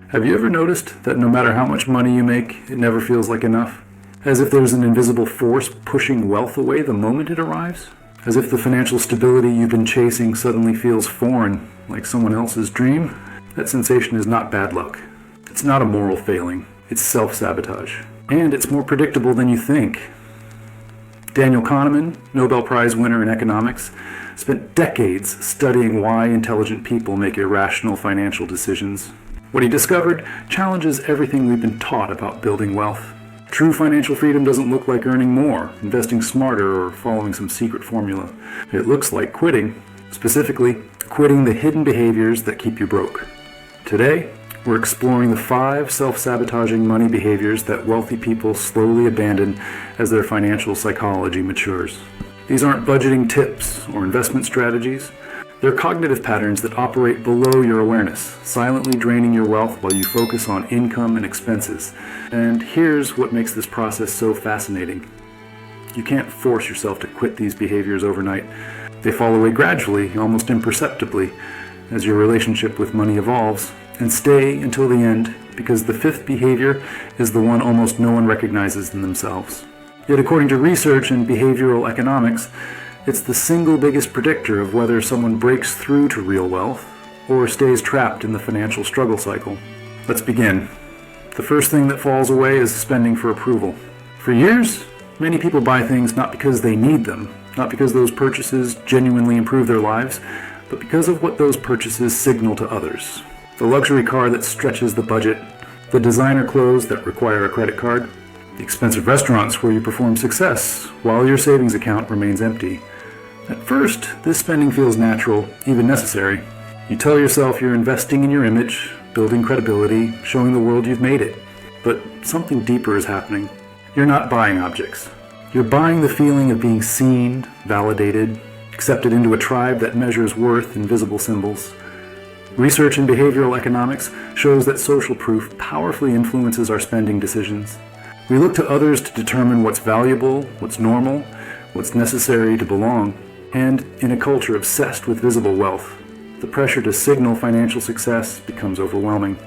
Have you ever noticed that no matter how much money you make, it never feels like enough? As if there's an invisible force pushing wealth away the moment it arrives? As if the financial stability you've been chasing suddenly feels foreign, like someone else's dream? That sensation is not bad luck. It's not a moral failing. It's self-sabotage. And it's more predictable than you think. Daniel Kahneman, Nobel Prize winner in economics, spent decades studying why intelligent people make irrational financial decisions. What he discovered challenges everything we've been taught about building wealth. True financial freedom doesn't look like earning more, investing smarter, or following some secret formula. It looks like quitting. Specifically, quitting the hidden behaviors that keep you broke. Today, we're exploring the 5 self-sabotaging money behaviors that wealthy people slowly abandon as their financial psychology matures. These aren't budgeting tips or investment strategies. They're cognitive patterns that operate below your awareness, silently draining your wealth while you focus on income and expenses. And here's what makes this process so fascinating. You can't force yourself to quit these behaviors overnight. They fall away gradually, almost imperceptibly, as your relationship with money evolves, and stay until the end, because the 5th behavior is the one almost no one recognizes in themselves. Yet according to research in behavioral economics, it's the single biggest predictor of whether someone breaks through to real wealth or stays trapped in the financial struggle cycle. Let's begin. The first thing that falls away is spending for approval. For years, many people buy things not because they need them, not because those purchases genuinely improve their lives, but because of what those purchases signal to others. The luxury car that stretches the budget, the designer clothes that require a credit card, the expensive restaurants where you perform success while your savings account remains empty. At first, this spending feels natural, even necessary. You tell yourself you're investing in your image, building credibility, showing the world you've made it. But something deeper is happening. You're not buying objects. You're buying the feeling of being seen, validated, accepted into a tribe that measures worth in visible symbols. Research in behavioral economics shows that social proof powerfully influences our spending decisions. We look to others to determine what's valuable, what's normal, what's necessary to belong. And in a culture obsessed with visible wealth, the pressure to signal financial success becomes overwhelming.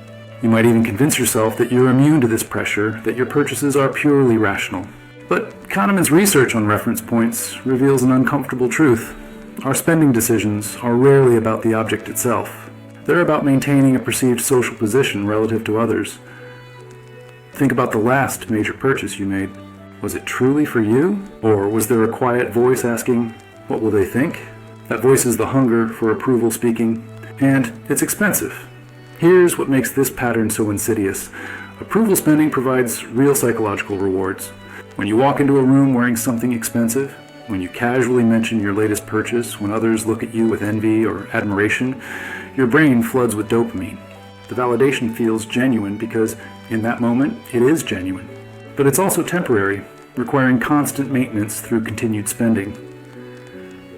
You might even convince yourself that you're immune to this pressure, that your purchases are purely rational. But Kahneman's research on reference points reveals an uncomfortable truth. Our spending decisions are rarely about the object itself. They're about maintaining a perceived social position relative to others. Think about the last major purchase you made. Was it truly for you? Or was there a quiet voice asking, "What will they think?" That voice is the hunger for approval speaking, and it's expensive. Here's what makes this pattern so insidious. Approval spending provides real psychological rewards. When you walk into a room wearing something expensive, when you casually mention your latest purchase, when others look at you with envy or admiration, your brain floods with dopamine. The validation feels genuine because, in that moment, it is genuine. But it's also temporary, requiring constant maintenance through continued spending.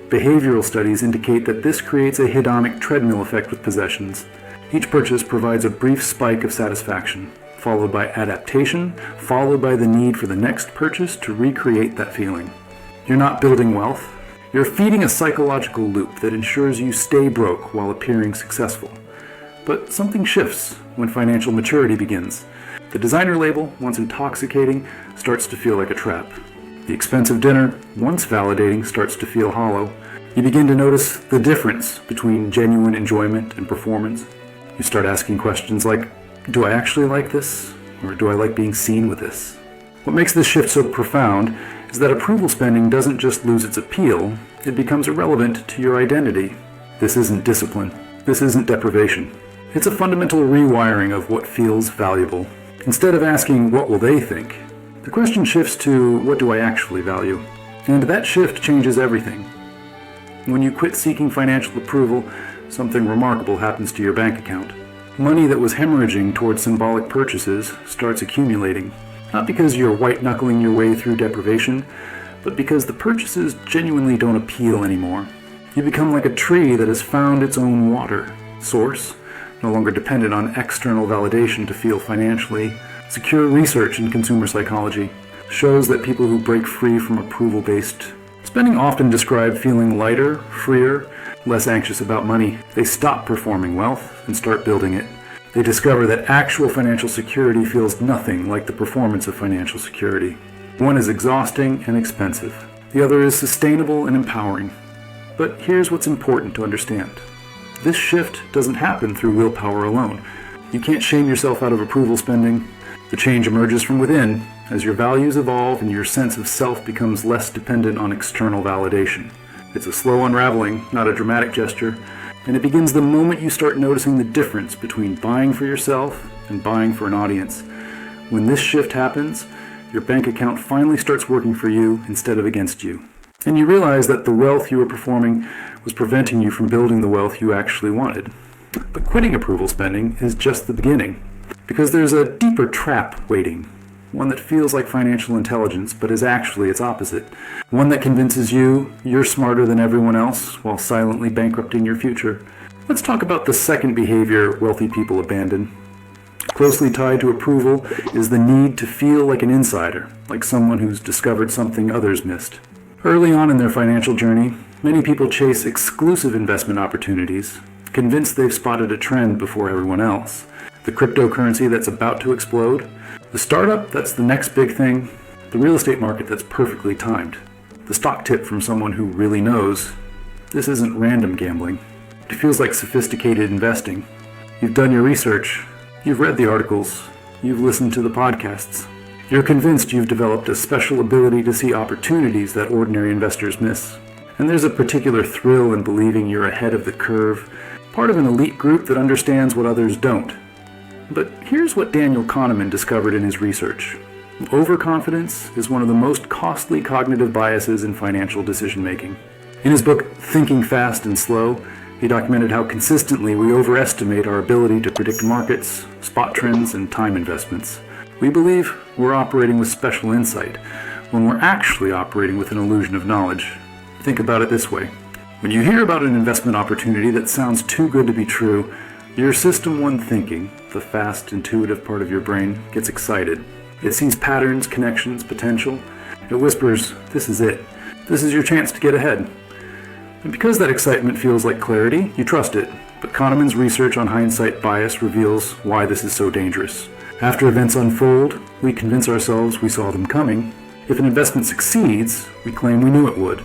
Behavioral studies indicate that this creates a hedonic treadmill effect with possessions. Each purchase provides a brief spike of satisfaction, followed by adaptation, followed by the need for the next purchase to recreate that feeling. You're not building wealth. You're feeding a psychological loop that ensures you stay broke while appearing successful. But something shifts when financial maturity begins. The designer label, once intoxicating, starts to feel like a trap. The expensive dinner, once validating, starts to feel hollow. You begin to notice the difference between genuine enjoyment and performance. You start asking questions like, do I actually like this? Or do I like being seen with this? What makes this shift so profound is that approval spending doesn't just lose its appeal, it becomes irrelevant to your identity. This isn't discipline. This isn't deprivation. It's a fundamental rewiring of what feels valuable. Instead of asking, what will they think? The question shifts to, what do I actually value? And that shift changes everything. When you quit seeking financial approval, something remarkable happens to your bank account. Money that was hemorrhaging towards symbolic purchases starts accumulating. Not because you're white-knuckling your way through deprivation, but because the purchases genuinely don't appeal anymore. You become like a tree that has found its own water source, no longer dependent on external validation to feel financially. Secure research in consumer psychology shows that people who break free from approval-based spending often describe feeling lighter, freer, less anxious about money. They stop performing wealth and start building it. They discover that actual financial security feels nothing like the performance of financial security. One is exhausting and expensive. The other is sustainable and empowering. But here's what's important to understand. This shift doesn't happen through willpower alone. You can't shame yourself out of approval spending. The change emerges from within as your values evolve and your sense of self becomes less dependent on external validation. It's a slow unraveling, not a dramatic gesture, and it begins the moment you start noticing the difference between buying for yourself and buying for an audience. When this shift happens, your bank account finally starts working for you instead of against you. And you realize that the wealth you were performing was preventing you from building the wealth you actually wanted. But quitting approval spending is just the beginning, because there's a deeper trap waiting, one that feels like financial intelligence but is actually its opposite, one that convinces you you're smarter than everyone else while silently bankrupting your future. Let's talk about the second behavior wealthy people abandon. Closely tied to approval is the need to feel like an insider, like someone who's discovered something others missed. Early on in their financial journey, many people chase exclusive investment opportunities, convinced they've spotted a trend before everyone else. The cryptocurrency that's about to explode, the startup that's the next big thing, the real estate market that's perfectly timed, the stock tip from someone who really knows. This isn't random gambling. It feels like sophisticated investing. You've done your research, you've read the articles, you've listened to the podcasts. You're convinced you've developed a special ability to see opportunities that ordinary investors miss. And there's a particular thrill in believing you're ahead of the curve, part of an elite group that understands what others don't. But here's what Daniel Kahneman discovered in his research. Overconfidence is one of the most costly cognitive biases in financial decision-making. In his book, Thinking Fast and Slow, he documented how consistently we overestimate our ability to predict markets, spot trends, and time investments. We believe we're operating with special insight, when we're actually operating with an illusion of knowledge. Think about it this way. When you hear about an investment opportunity that sounds too good to be true, your System 1 thinking, the fast, intuitive part of your brain, gets excited. It sees patterns, connections, potential. It whispers, "This is it. This is your chance to get ahead." And because that excitement feels like clarity, you trust it. But Kahneman's research on hindsight bias reveals why this is so dangerous. After events unfold, we convince ourselves we saw them coming. If an investment succeeds, we claim we knew it would.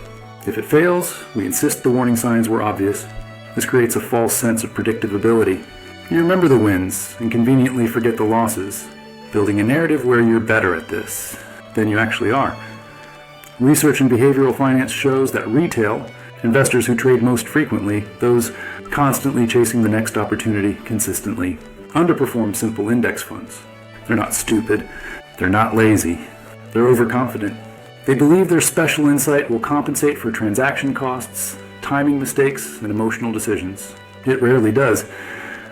If it fails, we insist the warning signs were obvious. This creates a false sense of predictive ability. You remember the wins and conveniently forget the losses, building a narrative where you're better at this than you actually are. Research in behavioral finance shows that retail, investors who trade most frequently, those constantly chasing the next opportunity consistently, underperform simple index funds. They're not stupid. They're not lazy. They're overconfident. They believe their special insight will compensate for transaction costs, timing mistakes, and emotional decisions. It rarely does.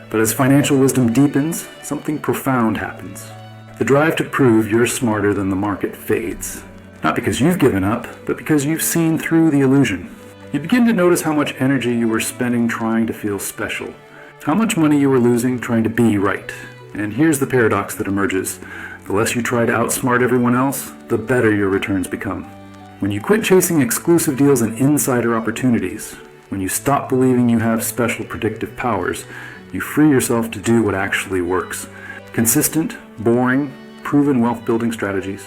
But as financial wisdom deepens, something profound happens. The drive to prove you're smarter than the market fades. Not because you've given up, but because you've seen through the illusion. You begin to notice how much energy you were spending trying to feel special. How much money you were losing trying to be right. And here's the paradox that emerges. The less you try to outsmart everyone else, the better your returns become. When you quit chasing exclusive deals and insider opportunities, when you stop believing you have special predictive powers, you free yourself to do what actually works. Consistent, boring, proven wealth-building strategies.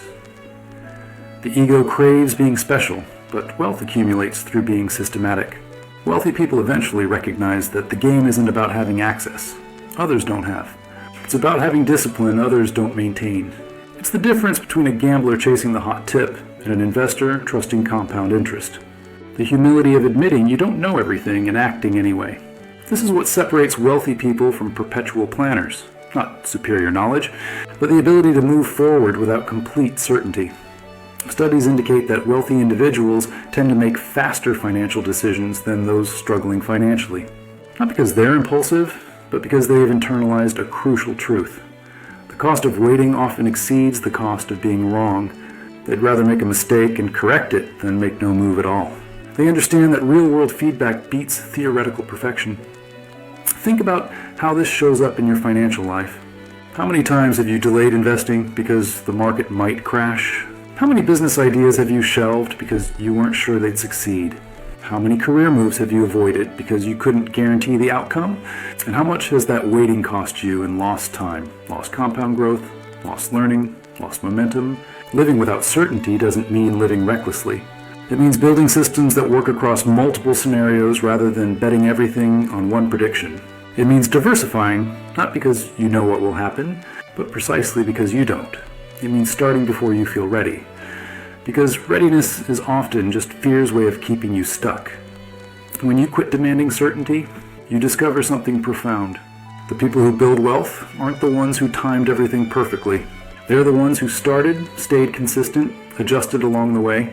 The ego craves being special, but wealth accumulates through being systematic. Wealthy people eventually recognize that the game isn't about having access others don't have. It's about having discipline others don't maintain. It's the difference between a gambler chasing the hot tip and an investor trusting compound interest. The humility of admitting you don't know everything and acting anyway. This is what separates wealthy people from perpetual planners. Not superior knowledge, but the ability to move forward without complete certainty. Studies indicate that wealthy individuals tend to make faster financial decisions than those struggling financially. Not because they're impulsive, but because they have internalized a crucial truth. The cost of waiting often exceeds the cost of being wrong. They'd rather make a mistake and correct it than make no move at all. They understand that real-world feedback beats theoretical perfection. Think about how this shows up in your financial life. How many times have you delayed investing because the market might crash? How many business ideas have you shelved because you weren't sure they'd succeed? How many career moves have you avoided because you couldn't guarantee the outcome? And how much has that waiting cost you in lost time, lost compound growth, lost learning, lost momentum? Living without certainty doesn't mean living recklessly. It means building systems that work across multiple scenarios rather than betting everything on one prediction. It means diversifying, not because you know what will happen, but precisely because you don't. It means starting before you feel ready. Because readiness is often just fear's way of keeping you stuck. When you quit demanding certainty, you discover something profound. The people who build wealth aren't the ones who timed everything perfectly. They're the ones who started, stayed consistent, adjusted along the way,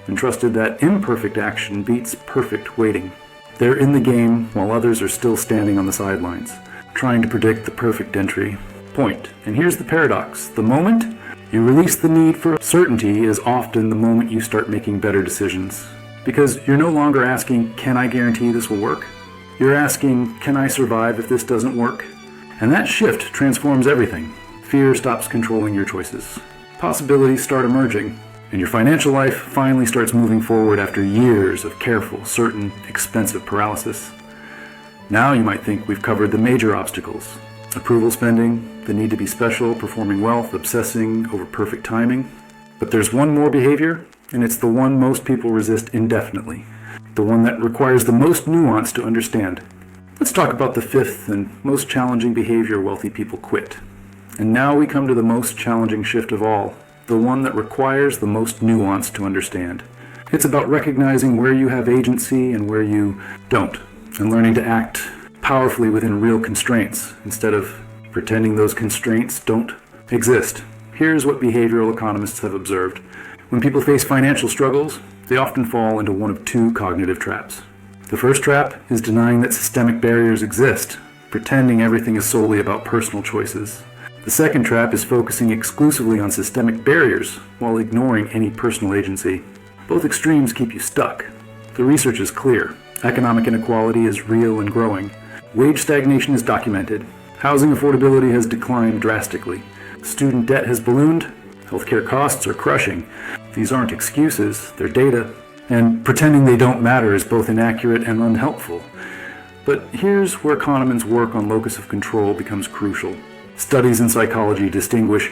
and trusted that imperfect action beats perfect waiting. They're in the game while others are still standing on the sidelines, trying to predict the perfect entry point. And here's the paradox. The moment you release the need for certainty is often the moment you start making better decisions. Because you're no longer asking, can I guarantee this will work? You're asking, can I survive if this doesn't work? And that shift transforms everything. Fear stops controlling your choices. Possibilities start emerging. And your financial life finally starts moving forward after years of careful, certain, expensive paralysis. Now you might think we've covered the major obstacles. Approval spending, the need to be special, performing wealth, obsessing over perfect timing. But there's one more behavior, and it's the one most people resist indefinitely. The one that requires the most nuance to understand. Let's talk about the fifth and most challenging behavior wealthy people quit. And now we come to the most challenging shift of all. The one that requires the most nuance to understand. It's about recognizing where you have agency and where you don't, and learning to act powerfully within real constraints instead of pretending those constraints don't exist. Here's what behavioral economists have observed. When people face financial struggles, they often fall into one of two cognitive traps. The first trap is denying that systemic barriers exist, pretending everything is solely about personal choices. The second trap is focusing exclusively on systemic barriers while ignoring any personal agency. Both extremes keep you stuck. The research is clear. Economic inequality is real and growing. Wage stagnation is documented. Housing affordability has declined drastically. Student debt has ballooned. Healthcare costs are crushing. These aren't excuses, they're data. And pretending they don't matter is both inaccurate and unhelpful. But here's where Kahneman's work on locus of control becomes crucial. Studies in psychology distinguish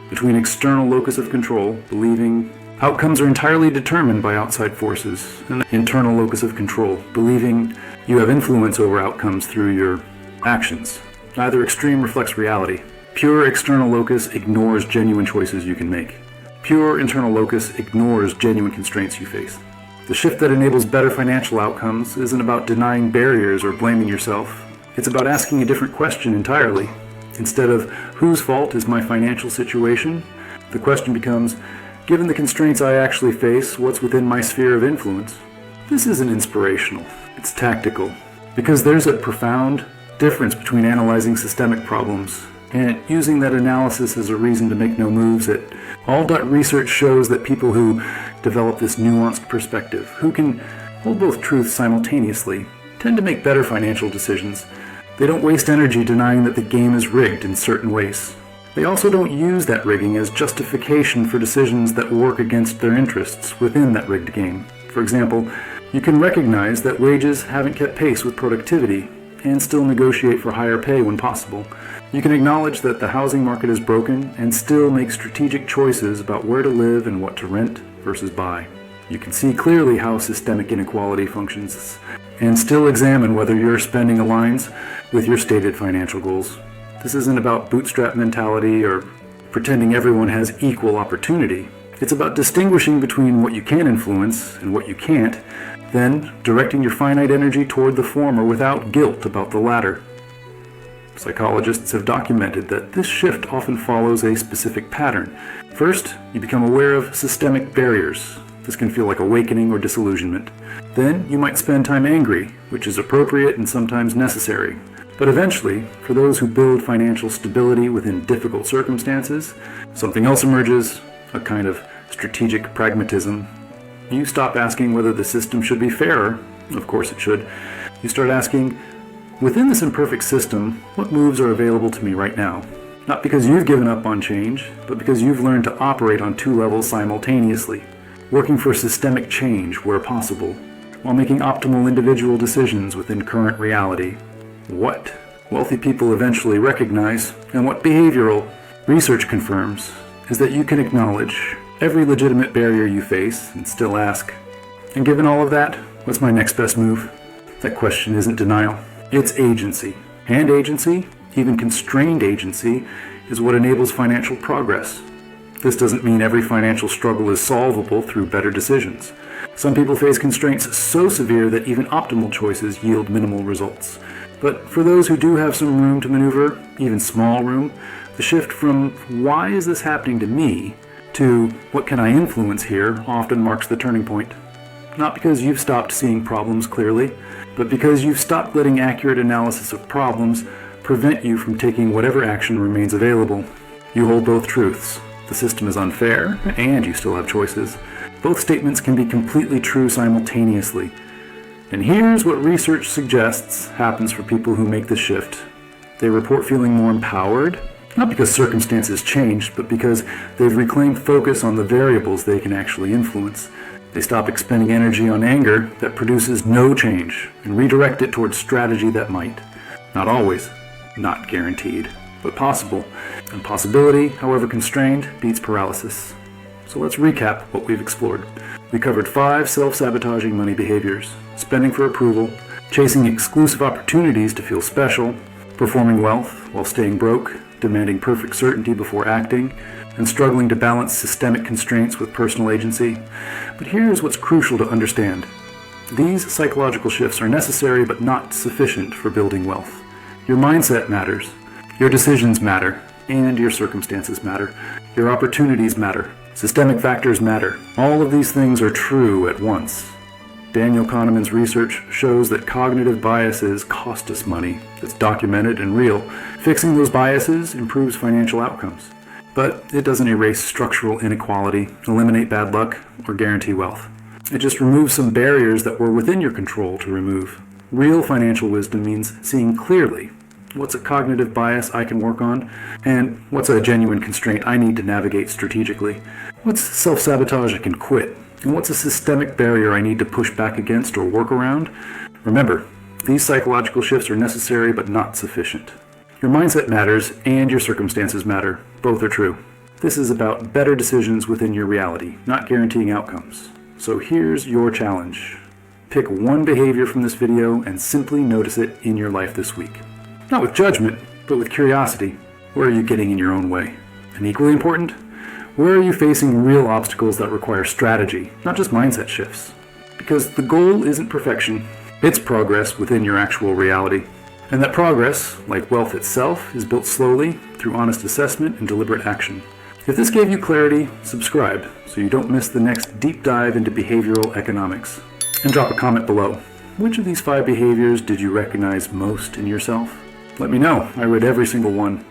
between external locus of control, believing outcomes are entirely determined by outside forces, and internal locus of control, believing you have influence over outcomes through your actions. Neither extreme reflects reality. Pure external locus ignores genuine choices you can make. Pure internal locus ignores genuine constraints you face. The shift that enables better financial outcomes isn't about denying barriers or blaming yourself. It's about asking a different question entirely. Instead of, whose fault is my financial situation? The question becomes, given the constraints I actually face, what's within my sphere of influence? This isn't inspirational, it's tactical. Because there's a profound difference between analyzing systemic problems and using that analysis as a reason to make no moves. All research shows that people who develop this nuanced perspective, who can hold both truths simultaneously, tend to make better financial decisions. They don't waste energy denying that the game is rigged in certain ways. They also don't use that rigging as justification for decisions that work against their interests within that rigged game. For example, you can recognize that wages haven't kept pace with productivity and still negotiate for higher pay when possible. You can acknowledge that the housing market is broken and still make strategic choices about where to live and what to rent versus buy. You can see clearly how systemic inequality functions and still examine whether your spending aligns with your stated financial goals. This isn't about bootstrap mentality or pretending everyone has equal opportunity. It's about distinguishing between what you can influence and what you can't, then directing your finite energy toward the former without guilt about the latter. Psychologists have documented that this shift often follows a specific pattern. First, you become aware of systemic barriers. This can feel like awakening or disillusionment. Then you might spend time angry, which is appropriate and sometimes necessary. But eventually, for those who build financial stability within difficult circumstances, something else emerges, a kind of strategic pragmatism. You stop asking whether the system should be fairer. Of course it should. You start asking, within this imperfect system, what moves are available to me right now? Not because you've given up on change, but because you've learned to operate on two levels simultaneously, working for systemic change where possible. while making optimal individual decisions within current reality. What wealthy people eventually recognize, and what behavioral research confirms, is that you can acknowledge every legitimate barrier you face and still ask, and given all of that, what's my next best move? That question isn't denial, it's agency. And agency, even constrained agency, is what enables financial progress. This doesn't mean every financial struggle is solvable through better decisions. Some people face constraints so severe that even optimal choices yield minimal results. But for those who do have some room to maneuver, even small room, the shift from "why is this happening to me" to "what can I influence here" often marks the turning point. Not because you've stopped seeing problems clearly, but because you've stopped letting accurate analysis of problems prevent you from taking whatever action remains available. You hold both truths. The system is unfair, and you still have choices. Both statements can be completely true simultaneously. And here's what research suggests happens for people who make the shift. They report feeling more empowered, not because circumstances changed, but because they've reclaimed focus on the variables they can actually influence. They stop expending energy on anger that produces no change and redirect it towards strategy that might. Not always, not guaranteed, but possible. And possibility, however constrained, beats paralysis. So let's recap what we've explored. We covered 5 self-sabotaging money behaviors: spending for approval, chasing exclusive opportunities to feel special, performing wealth while staying broke, demanding perfect certainty before acting, and struggling to balance systemic constraints with personal agency. But here's what's crucial to understand. These psychological shifts are necessary but not sufficient for building wealth. Your mindset matters. Your decisions matter, and your circumstances matter. Your opportunities matter. Systemic factors matter. All of these things are true at once. Daniel Kahneman's research shows that cognitive biases cost us money. It's documented and real. Fixing those biases improves financial outcomes. But it doesn't erase structural inequality, eliminate bad luck, or guarantee wealth. It just removes some barriers that were within your control to remove. Real financial wisdom means seeing clearly what's a cognitive bias I can work on, and what's a genuine constraint I need to navigate strategically. What's self-sabotage I can quit, and what's a systemic barrier I need to push back against or work around? Remember, these psychological shifts are necessary but not sufficient. Your mindset matters, and your circumstances matter. Both are true. This is about better decisions within your reality, not guaranteeing outcomes. So here's your challenge. Pick one behavior from this video and simply notice it in your life this week. Not with judgment, but with curiosity. Where are you getting in your own way? And equally important, where are you facing real obstacles that require strategy, not just mindset shifts? Because the goal isn't perfection, it's progress within your actual reality. And that progress, like wealth itself, is built slowly through honest assessment and deliberate action. If this gave you clarity, subscribe so you don't miss the next deep dive into behavioral economics. And drop a comment below. Which of these 5 behaviors did you recognize most in yourself? Let me know. I read every single one.